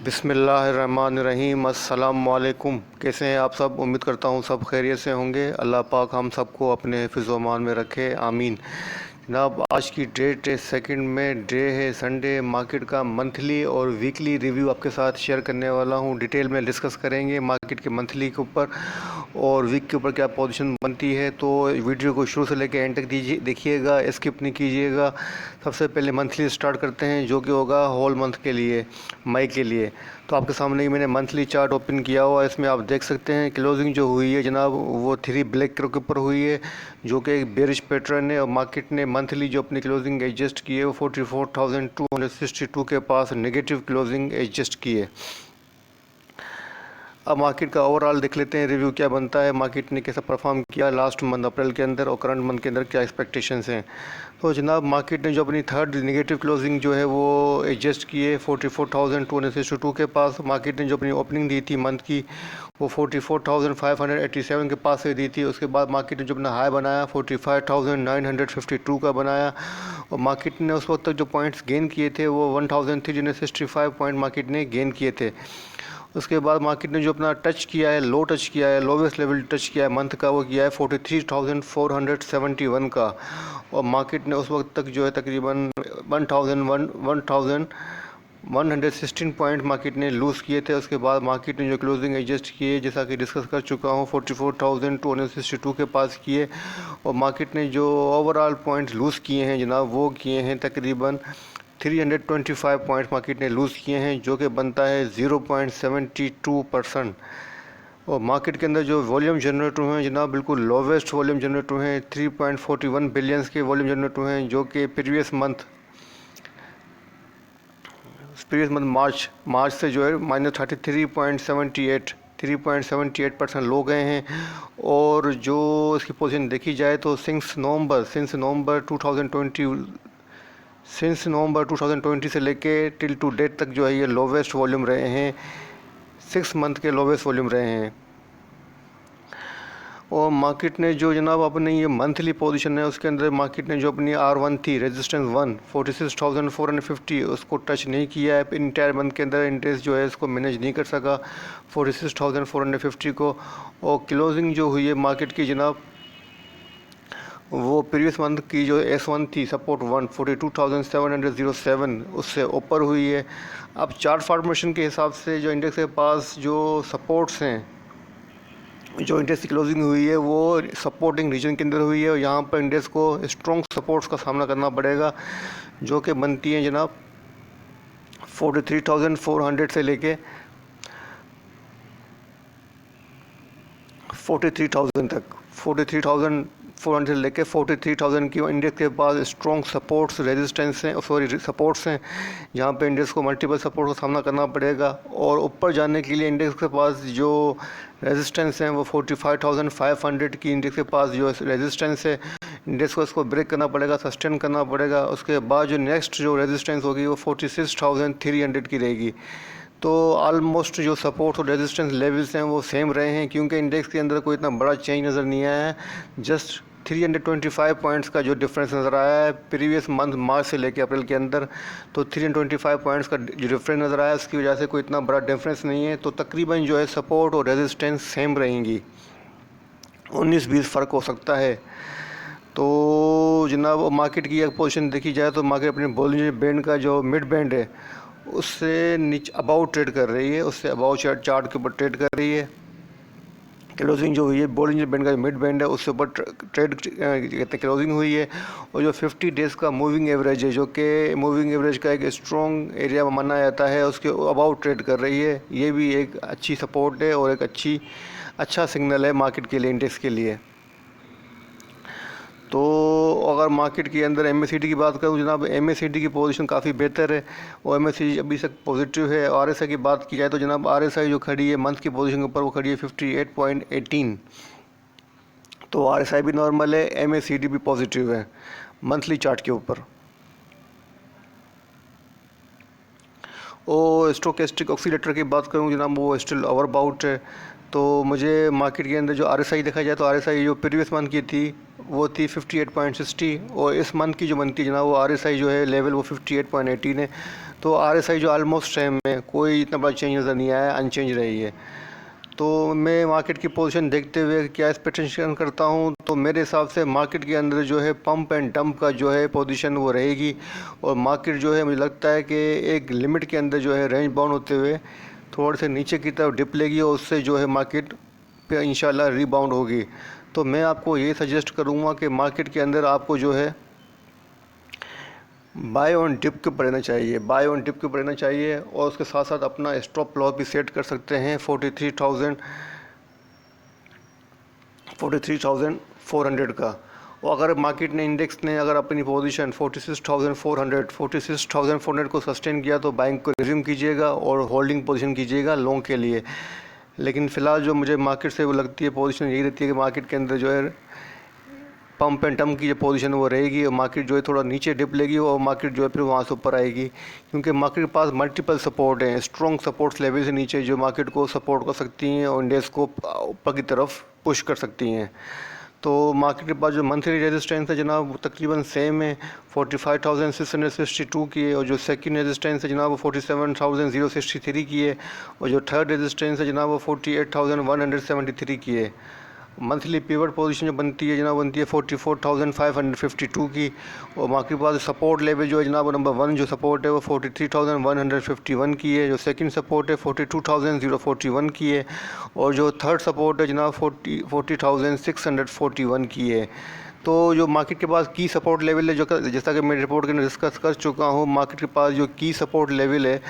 बिस्मिल्लाहिर्रहमानिर्रहीम। अस्सलाम वालेकुम। कैसे हैं आप सब? उम्मीद करता हूँ सब खैरियत से होंगे। अल्लाह पाक हम सबको अपने हिफ्ज़-ओ अमान में रखे, आमीन। जनाब, आज की डेट है 2 में, डे है संडे। मार्केट का मंथली और वीकली रिव्यू आपके साथ शेयर करने वाला हूँ। डिटेल में डिस्कस करेंगे मार्केट के मंथली के ऊपर और वीक के ऊपर क्या पोजीशन बनती है। तो वीडियो को शुरू से लेकर एंड तक देखिएगा, स्किप नहीं कीजिएगा। सबसे पहले मंथली स्टार्ट करते हैं, जो कि होगा होल मंथ के लिए, मई के लिए। तो आपके सामने ही मैंने मंथली चार्ट ओपन किया हुआ है। इसमें आप देख सकते हैं क्लोजिंग जो हुई है जनाब, वो 3 ब्लैक के ऊपर हुई है, जो कि एक बेरिश पैटर्न है। और मार्केट ने मंथली जो अपनी क्लोजिंग एडजस्ट की है वो 44,262 के पास नेगेटिव क्लोजिंग एडजस्ट की है। अब मार्केट का ओवरऑल देख लेते हैं, रिव्यू क्या बनता है, मार्केट ने कैसा परफॉर्म किया लास्ट मंथ अप्रैल के अंदर और करंट मंथ के अंदर क्या एक्सपेक्टेशंस हैं। तो जनाब, मार्केट ने जो अपनी थर्ड नेगेटिव क्लोजिंग जो है वो एडजस्ट की है 44,262 के पास। मार्केट ने जो अपनी ओपनिंग दी थी मंथ की वो 44,587 के पास से दी थी। उसके बाद मार्केट ने जो अपना हाई बनाया 45,952 का बनाया। और मार्केट ने उस वक्त तक जो पॉइंट्स गेन किए थे वो 1,365 पॉइंट मार्केट ने गेन किए थे। उसके बाद मार्केट ने जो अपना टच किया है, लो टच किया है, लोवेस्ट लेवल टच किया है मंथ का, वो किया है 43,471 का। और मार्केट ने उस वक्त तक जो है तकरीबन 1,116 पॉइंट मार्केट ने लूज़ किए थे। उसके बाद मार्केट ने जो क्लोजिंग एडजस्ट किए, जैसा कि डिस्कस कर चुका हूँ, 44,262 के पास किए। और मार्केट ने जो ओवरऑल पॉइंट्स लूज़ किए हैं जनाब, वो किए हैं तकरीबन 325 पॉइंट मार्केट ने लूज़ किए हैं, जो कि बनता है 0.72%। और मार्केट के अंदर जो वॉल्यूम जनरेट हुए हैं जनाब, बिल्कुल लोवेस्ट वॉल्यूम जनरेट हुए हैं, 3.41 बिलियंस के वॉल्यूम जनरेट हुए हैं, जो कि प्रीवियस मंथ मार्च से जो है -33.78% लो गए हैं। और जो इसकी पोजीशन देखी जाए तो सिंस नवंबर 2020 से लेके टिल टू डेट तक जो है ये लोवेस्ट वॉल्यूम रहे हैं, 6 मंथ के लोवेस्ट वॉल्यूम रहे हैं। और मार्केट ने जो जनाब अपने ये मंथली पोजीशन है उसके अंदर मार्केट ने जो अपनी R1 थी, रेजिस्टेंस 1 46,450, उसको टच नहीं किया है इंटायर मंथ के अंदर। इंटरेस्ट जो है इसको मैनेज नहीं कर सका 46,450 को। और क्लोजिंग जो हुई है मार्केट की जनाब, वो प्रीवियस मंथ की जो S1 थी, सपोर्ट 1 42,707, उससे ऊपर हुई है। अब चार्ट फॉर्मेशन के हिसाब से जो इंडेक्स के पास जो सपोर्ट्स हैं, जो इंडेक्स की क्लोजिंग हुई है वो सपोर्टिंग रीजन के अंदर हुई है। और यहाँ पर इंडेक्स को स्ट्रॉन्ग सपोर्ट्स का सामना करना पड़ेगा, जो कि बनती हैं जनाब 43,400 से लेके 43,000 तक, 43,400 से लेके 43,000 की इंडेक्स के पास स्ट्रॉन्ग सपोर्ट्स सपोर्ट्स हैं, जहाँ पे इंडेक्स को मल्टीपल सपोर्ट का सामना करना पड़ेगा। और ऊपर जाने के लिए इंडेक्स के पास जो रेजिस्टेंस हैं वो 45,500 की इंडेक्स के पास जो रेजिस्टेंस है, इंडेक्स को इसको ब्रेक करना पड़ेगा, सस्टेन करना पड़ेगा। उसके बाद जो नेक्स्ट जो रेजिस्टेंस होगी वो 46,300 की रहेगी। तो ऑलमोस्ट जो सपोर्ट और रेजिस्टेंस लेवल्स हैं वो सेम रहे हैं, क्योंकि इंडेक्स के अंदर कोई इतना बड़ा चेंज नज़र नहीं आया है। जस्ट 325 पॉइंट्स का जो डिफरेंस नज़र आया है प्रीवियस मंथ मार्च से लेकर अप्रैल के अंदर, तो 325 पॉइंट्स का जो डिफरेंस नज़र आया, उसकी वजह से कोई इतना बड़ा डिफरेंस नहीं है। तो तकरीबन जो है सपोर्ट और रेजिस्टेंस सेम रहेंगी, 19-20 फ़र्क हो सकता है। तो जनाब मार्केट की एक पोजीशन देखी जाए तो मार्केट अपने बॉलिंजर बैंड का जो मिड बैंड है उससे नीचे अबाउट ट्रेड कर रही है, उससे अबाउट चार्ट के ऊपर ट्रेड कर रही है। क्लोजिंग जो हुई है बॉलिंजर बैंड का जो मिड बैंड है उससे ऊपर ट्रेड कहते हैं क्लोजिंग हुई है। और जो 50 डेज़ का मूविंग एवरेज है, जो कि मूविंग एवरेज का एक स्ट्रॉन्ग एरिया माना जाता है, उसके अबाउट ट्रेड कर रही है। ये भी एक अच्छी सपोर्ट है और एक अच्छा सिग्नल है मार्केट के लिए, इंडेक्स के लिए। तो अगर मार्केट के अंदर MACD की बात करूँ जनाब, MACD की पोजीशन काफ़ी बेहतर है और MACD अभी तक पॉजिटिव है। RSI की बात की जाए तो जनाब RSI जो खड़ी है मंथ की पोजीशन के ऊपर वो खड़ी है 58.18, तो RSI भी नॉर्मल है, MACD भी पॉजिटिव है मंथली चार्ट के ऊपर। और स्टोकेस्टिक ऑक्सीलेटर की बात करूँ जनाब, वो स्टिल ओवरबाउट है। तो मुझे मार्केट के अंदर जो RSI देखा जाए तो RSI जो प्रीवियस मंथ की थी वो थी 58.60 और इस मंथ की जो बनती है जनाब वो RSI जो है लेवल वो 58.18 है। तो RSI जो ऑलमोस्ट सेम है, कोई इतना बड़ा चेंज नज़र नहीं आया, अनचेंज रही है। तो मैं मार्केट की पोजीशन देखते हुए क्या एक्सपेक्टेशन करता हूँ, तो मेरे हिसाब से मार्केट के अंदर जो है पंप एंड डंप का जो है पोजीशन वो रहेगी और मार्केट जो है मुझे लगता है कि एक लिमिट के अंदर जो है रेंज बाउंड होते हुए थोड़े से नीचे की तरफ डिप लेगी और उससे जो है मार्केट पे इंशाल्लाह रीबाउंड होगी। तो मैं आपको ये सजेस्ट करूँगा कि मार्केट के अंदर आपको जो है बाय ऑन डिप के ऊपर रहना चाहिए, बाय ऑन डिप के ऊपर रहना चाहिए और उसके साथ साथ अपना स्टॉप लॉस भी सेट कर सकते हैं 43,400 का। और अगर मार्केट ने इंडेक्स ने अगर अपनी पोजीशन 46,400 को सस्टेन किया तो बाइंग को रिज्यूम कीजिएगा और होल्डिंग पोजीशन कीजिएगा लॉन्ग के लिए। लेकिन फ़िलहाल जो मुझे मार्केट से वो लगती है पोजीशन यही रहती है कि मार्केट के अंदर जो है पंप एंड डंप की जो पोजीशन वो रहेगी और मार्केट जो है थोड़ा नीचे डिप लेगी और मार्केट जो है फिर वहाँ से ऊपर आएगी, क्योंकि मार्केट के पास मल्टीपल सपोर्ट हैं, स्ट्रॉन्ग सपोर्ट्स लेवल से नीचे जो मार्केट को सपोर्ट कर सकती हैं और इंडेक्स को ऊपर की तरफ पुश कर सकती हैं। तो मार्केट के पास जो मंथली रेजिस्टेंस है जनाब वो तकरीबन सेम है, 45,662 की है और जो सेकंड रेजिस्टेंस है जनाब वो 47,063 की है और जो थर्ड रेजिस्टेंस है जनाब वो 48,173 की है। मंथली पिवट पोजीशन जो बनती है जनाब बनती है 44,552 की और मार्केट के पास सपोर्ट लेवल जो है जनाब नंबर 1 जो सपोर्ट है वो 43,151 की है, जो सेकंड सपोर्ट है 42,041 की है और जो थर्ड सपोर्ट है जनाब 40,641 की है। तो जो मार्केट के पास की सपोर्ट लेवल है, जो जैसा कि मैं रिपोर्ट के अंदर डिस्कस कर चुका हूँ, मार्केट के पास जो की सपोर्ट लेवल है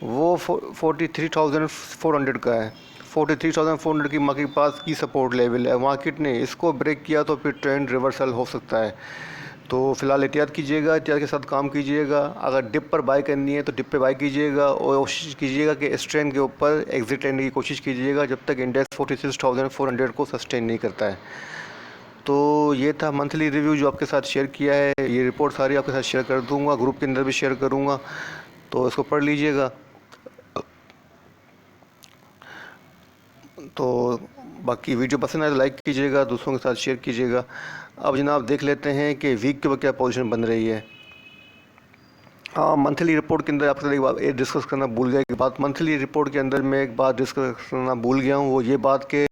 वो 43,400 का है। 43,400 की मार्केट के पास की सपोर्ट लेवल है। मार्केट ने इसको ब्रेक किया तो फिर ट्रेंड रिवर्सल हो सकता है। तो फिलहाल एहतियात कीजिएगा, एहतियात के साथ काम कीजिएगा। अगर डिप पर बाय करनी है तो डिप पे बाय कीजिएगा और कोशिश कीजिएगा कि इस ट्रेंड के ऊपर एग्जिट लेने की कोशिश कीजिएगा जब तक इंडेक्स 46,400 को सस्टेन नहीं करता है। तो ये था मंथली रिव्यू जो आपके साथ शेयर किया है। ये रिपोर्ट सारी आपके साथ शेयर कर दूँगा, ग्रुप के अंदर भी शेयर करूँगा, तो इसको पढ़ लीजिएगा। तो बाकी वीडियो पसंद आए तो लाइक कीजिएगा, दूसरों के साथ शेयर कीजिएगा। अब जनाब देख लेते हैं कि वीक के ऊपर क्या पोजीशन बन रही है। हाँ, मंथली रिपोर्ट के अंदर आपके साथ एक बात डिस्कस करना भूल गया, एक बात मंथली रिपोर्ट के अंदर मैं एक बात डिस्कस करना भूल गया हूँ, वो ये बात के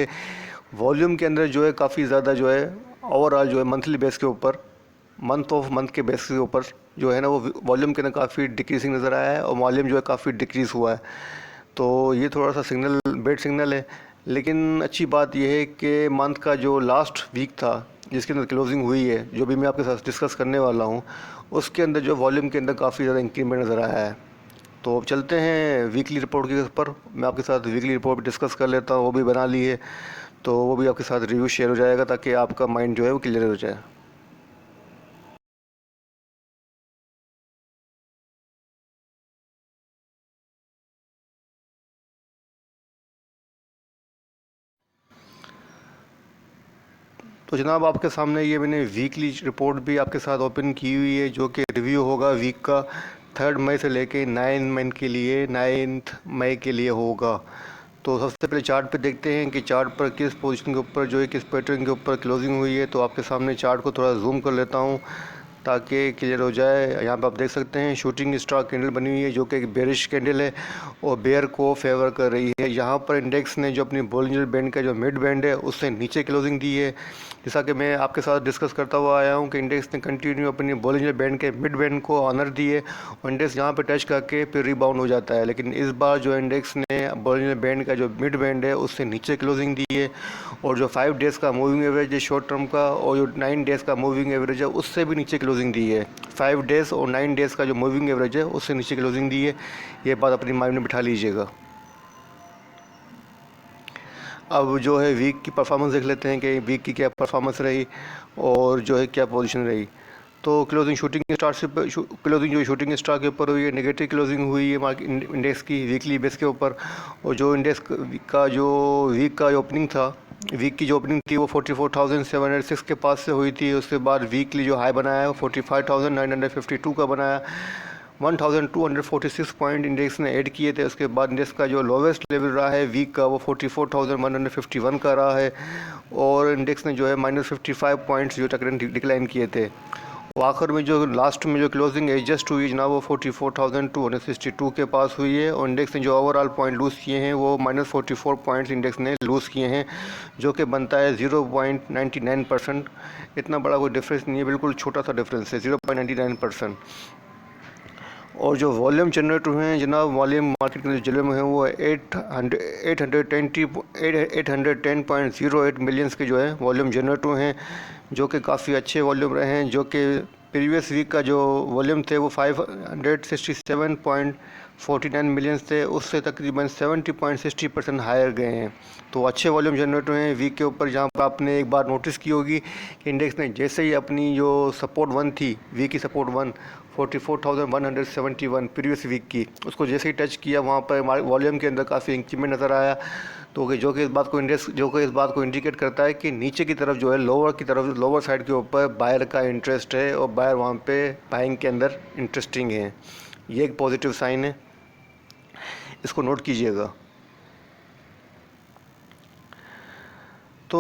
वॉल्यूम के अंदर जो है काफ़ी ज़्यादा जो है ओवरऑल जो है मंथली बेस के ऊपर मंथ ऑफ मंथ के बेस के ऊपर जो है ना वो वॉल्यूम के अंदर काफ़ी डिक्रीजिंग नज़र आया है और वॉल्यूम जो है काफ़ी डिक्रीज़ हुआ है। तो ये थोड़ा सा सिग्नल बैड सिग्नल है, लेकिन अच्छी बात यह है कि मंथ का जो लास्ट वीक था जिसके अंदर क्लोजिंग हुई है, जो भी मैं आपके साथ डिस्कस करने वाला हूँ, उसके अंदर जो वॉल्यूम के अंदर काफ़ी ज़्यादा इंक्रीमेंट नज़र आया है। तो अब चलते हैं वीकली रिपोर्ट के ऊपर। मैं आपके साथ वीकली रिपोर्ट भी डिस्कस कर लेता हूँ, वो भी बना ली है, तो वो भी आपके साथ रिव्यू शेयर हो जाएगा ताकि आपका माइंड जो है वो क्लियर हो जाए। तो जनाब आपके सामने ये मैंने वीकली रिपोर्ट भी आपके साथ ओपन की हुई है, जो कि रिव्यू होगा वीक का 3 मई से लेके 9 मई के लिए 9 मई के लिए होगा। तो सबसे पहले चार्ट पे देखते हैं कि चार्ट पर किस पोजीशन के ऊपर जो है किस पैटर्न के ऊपर क्लोजिंग हुई है। तो आपके सामने चार्ट को थोड़ा जूम कर लेता हूँ ताकि क्लियर हो जाए। यहाँ पे आप देख सकते हैं शूटिंग स्टार कैंडल बनी हुई है जो कि एक बेरिश कैंडल है और बेयर को फेवर कर रही है। यहाँ पर इंडेक्स ने जो अपनी बोलिंजर बैंड का जो मिड बैंड है उससे नीचे क्लोजिंग दी है। जैसा कि मैं आपके साथ डिस्कस करता हुआ आया हूँ कि इंडेक्स ने कंटिन्यू अपनी बोलिंजर बैंड के मिड बैंड को ऑनर दी है और इंडेक्स यहाँ पे टच करके फिर रिबाउंड हो जाता है। लेकिन इस बार जो इंडेक्स ने बोलिंजर बैंड का जो मिड बैंड है उससे नीचे क्लोजिंग दी है और जो 5 डेज़ का मूविंग एवरेज है शॉर्ट टर्म का और जो 9 डेज़ का मूविंग एवरेज है उससे भी नीचे क्लोजिंग दी है। 5 डेज़ और 9 डेज़ का जो मूविंग एवरेज है उससे नीचे क्लोजिंग दी है। ये बात अपनी माइंड में बिठा लीजिएगा। अब जो है वीक की परफॉर्मेंस देख लेते हैं कि वीक की क्या परफॉर्मेंस रही और जो है क्या पोजीशन रही। तो क्लोजिंग शूटिंग स्टार से क्लोजिंग जो शूटिंग स्टार के ऊपर हुई है, नेगेटिव क्लोजिंग हुई है मार्केट इंडेक्स की वीकली बेस के ऊपर। और जो इंडेक्स का जो वीक का ओपनिंग था, वीक की जो ओपनिंग थी वो 44,706 के पास से हुई थी। उसके बाद वीकली जो हाई बनाया है वो 45,952 का बनाया। 1246 पॉइंट इंडेक्स ने ऐड किए थे। उसके बाद इंडेक्स का जो लोवेस्ट लेवल रहा है वीक का वो 44,151 का रहा है और इंडेक्स ने जो है -55 पॉइंट्स जो तकरीबन डिक्लाइन किए थे। और आखिर में जो लास्ट में जो क्लोजिंग एडजस्ट हुई जनाब वो 44,262 के पास हुई है और इंडेक्स ने जो ओवरऑल पॉइंट लूज़ किए हैं वो -44 पॉइंट्स इंडेक्स ने लूज़ किए हैं, जो कि बनता है 0.99%। इतना बड़ा कोई डिफरेंस नहीं है, बिल्कुल छोटा सा डिफरेंस है, 0.99%। और जो वॉल्यूम जनरेट हुए हैं जनाब, वॉल्यूम मार्केट के जिले में है वो 810.08 मिलियंस के जो है वॉल्यूम जनरेट हुए हैं, जो कि काफ़ी अच्छे वॉल्यूम रहे हैं, जो कि प्रीवियस वीक का जो वॉल्यूम थे वो 567.49 मिलियंस थे, उससे तकरीबन 70.60% हायर गए हैं। तो अच्छे वॉल्यूम जनरेट हुए हैं वीक के ऊपर। जहाँ पर आपने एक बार नोटिस की होगी कि इंडेक्स ने जैसे ही अपनी जो सपोर्ट वन थी, वीक की सपोर्ट वन 44,171 प्रीवियस वीक की, उसको जैसे ही टच किया वहाँ पर वॉल्यूम के अंदर काफ़ी इंक्रीमेंट नज़र आया। तो जो कि इस बात को इंडिकेट करता है कि नीचे की तरफ जो है लोअर साइड के ऊपर बायर का इंटरेस्ट है और बायर वहाँ पे बाइंग के अंदर इंटरेस्टिंग है। ये एक पॉजिटिव साइन है, इसको नोट कीजिएगा। तो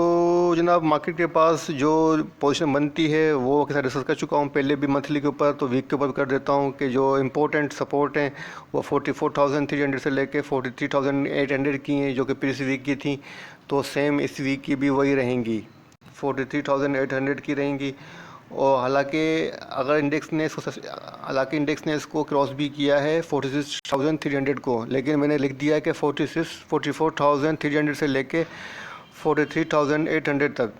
जनाब मार्केट के पास जो पोजीशन बनती है वो के साथ डिस्कस कर चुका हूँ पहले भी मंथली के ऊपर, तो वीक के ऊपर कर देता हूँ कि जो इम्पोर्टेंट सपोर्ट हैं वो 44,300 से लेके 43,800 की हैं, जो कि प्रीवियस वीक की थी। तो सेम इस वीक की भी वही रहेंगी, 43,800 की रहेंगी। और हालांकि इंडेक्स ने इसको क्रॉस भी किया है 46,300 को, लेकिन मैंने लिख दिया है कि 44,300 से लेके 43,800 तक,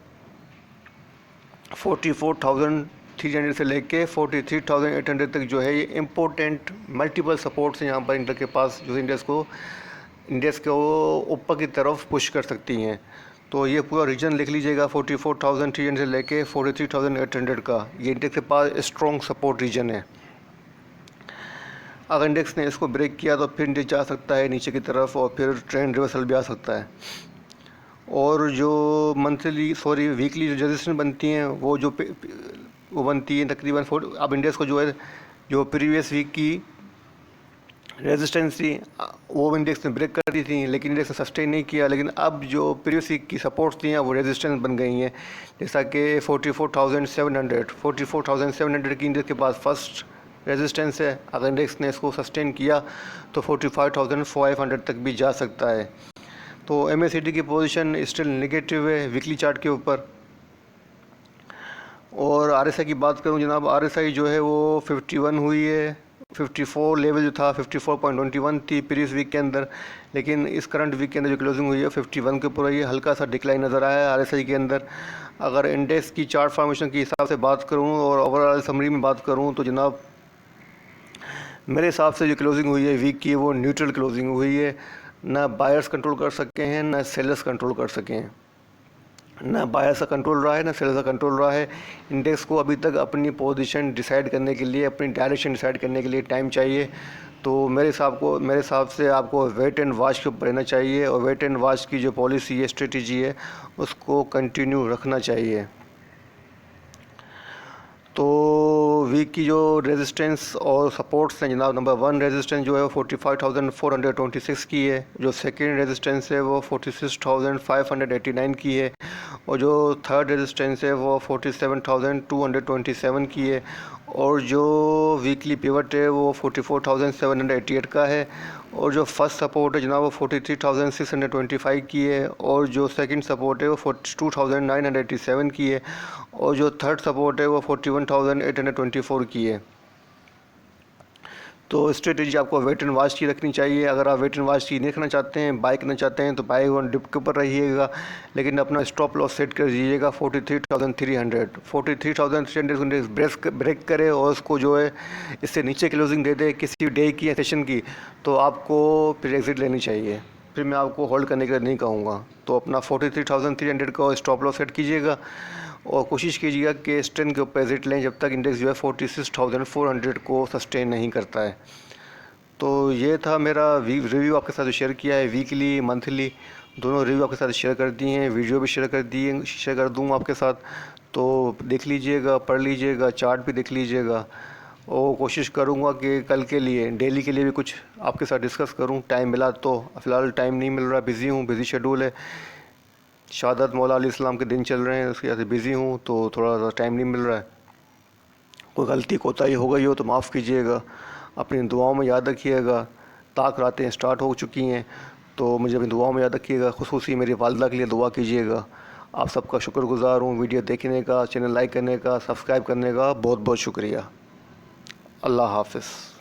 44,300 से लेके 43,800 तक जो है ये इम्पोर्टेंट मल्टीपल सपोर्ट्स हैं यहाँ पर इंडेक्स के पास, जो इंडेक्स को ऊपर की तरफ पुश कर सकती हैं। तो ये पूरा रीजन लिख लीजिएगा, 44,300 से लेके 43,800 का ये इंडेक्स के पास स्ट्रॉन्ग सपोर्ट रीजन है। अगर इंडेक्स ने इसको ब्रेक किया तो फिर इंडेक्स जा सकता है नीचे की तरफ और फिर ट्रेंड रिवर्सल भी आ सकता है। और जो वीकली जो रेजिस्टेंस बनती हैं वो बनती हैं तकरीबन अब इंडेक्स को जो है जो प्रीवियस वीक की रेजिस्टेंस थी वो इंडेक्स ने ब्रेक कर दी थी, लेकिन इंडेक्स ने सस्टेन नहीं किया। लेकिन अब जो प्रीवियस वीक की सपोर्ट्स थी हैं वो रेजिस्टेंस बन गई हैं, जैसा कि 44,700 की इंडेक्स के पास फर्स्ट रेजिस्टेंस है। अगर इंडेक्स ने इसको सस्टेन किया तो 45,500 तक भी जा सकता है। तो MACD की पोजीशन स्टिल नेगेटिव है वीकली चार्ट के ऊपर। और RSI की बात करूं जनाब, RSI जो है वो 51 हुई है, 54 लेवल जो था 54.21 थी प्रीवियस वीक के अंदर, लेकिन इस करंट वीक के अंदर जो क्लोजिंग हुई है 51 के ऊपर, ये हल्का सा डिक्लाइन नज़र आया है RSI के अंदर। अगर इंडेक्स की चार्ट फॉर्मेशन के हिसाब से बात करूँ और ओवरऑल समरी में बात करूँ तो जनाब मेरे हिसाब से जो क्लोजिंग हुई है वीक की वो न्यूट्रल क्लोजिंग हुई है। ना बायर्स कंट्रोल कर सके हैं ना सेलर्स कंट्रोल कर सके हैं, ना बायर्स का कंट्रोल रहा है ना सेलर्स का कंट्रोल रहा है। इंडेक्स को अभी तक अपनी पोजीशन डिसाइड करने के लिए, अपनी डायरेक्शन डिसाइड करने के लिए टाइम चाहिए। तो मेरे हिसाब से आपको वेट एंड वॉच के ऊपर रहना चाहिए और वेट एंड वॉच की जो पॉलिसी है, स्ट्रेटजी है, उसको कंटिन्यू रखना चाहिए। तो वीक की जो रेजिस्टेंस और सपोर्ट्स हैं जनाब, नंबर 1 रेजिस्टेंस जो है वो 45,426 की है, जो सेकंड रेजिस्टेंस है वो 46,589 की है और जो थर्ड रेजिस्टेंस है वो 47,227 की है और जो वीकली पिवट है वो 44,788 का है और जो फर्स्ट सपोर्ट है जनाब वो 43,625 की है और जो सेकंड सपोर्ट है वो 42,987 की है और जो थर्ड सपोर्ट है वो 41,824 की है। तो स्ट्रेटेजी आपको वेट एंड वॉच की रखनी चाहिए। अगर आप वेट एंड वॉच की नहीं रखना चाहते हैं, बाय करना चाहते हैं, तो बाय वन डिप के ऊपर रहिएगा, लेकिन अपना स्टॉप लॉस सेट कर दीजिएगा 43,300 ब्रेक करे और उसको जो है इससे नीचे क्लोजिंग दे दे किसी डे की या सेशन की, तो आपको फिर एग्जिट लेनी चाहिए। फिर मैं आपको होल्ड करने के लिए नहीं कहूँगा। तो अपना 43,300 का स्टॉप लॉस सेट कीजिएगा और कोशिश कीजिएगा कि स्ट्रेंथ के ऊपर एग्जिट लें जब तक इंडेक्स जो है 46,400 को सस्टेन नहीं करता है। तो ये था मेरा रिव्यू आपके साथ शेयर किया है, वीकली मंथली दोनों रिव्यू आपके साथ शेयर कर दिए हैं, वीडियो भी शेयर कर दूँगा आपके साथ। तो देख लीजिएगा, पढ़ लीजिएगा, चार्ट भी देख लीजिएगा और कोशिश करूँगा कि कल के लिए डेली के लिए भी कुछ आपके साथ डिस्कस करूँ, टाइम मिला तो। फ़िलहाल टाइम नहीं मिल रहा, बिज़ी हूँ, बिज़ी शेड्यूल है। शहादत मौला अली इस्लाम के दिन चल रहे हैं, उसकी वजह से बिज़ी हूँ तो थोड़ा सा टाइम नहीं मिल रहा है। कोई गलती कोताही हो गई हो तो माफ़ कीजिएगा, अपनी दुआओं में याद रखिएगा। ताक रातें स्टार्ट हो चुकी हैं तो मुझे अपनी दुआओं में याद रखिएगा। खुसूसी मेरी वालदा के लिए दुआ कीजिएगा। आप सबका शुक्रगुज़ार हूँ वीडियो देखने का, चैनल लाइक करने का, सब्सक्राइब करने का बहुत बहुत शुक्रिया। अल्लाह हाफ़िज़।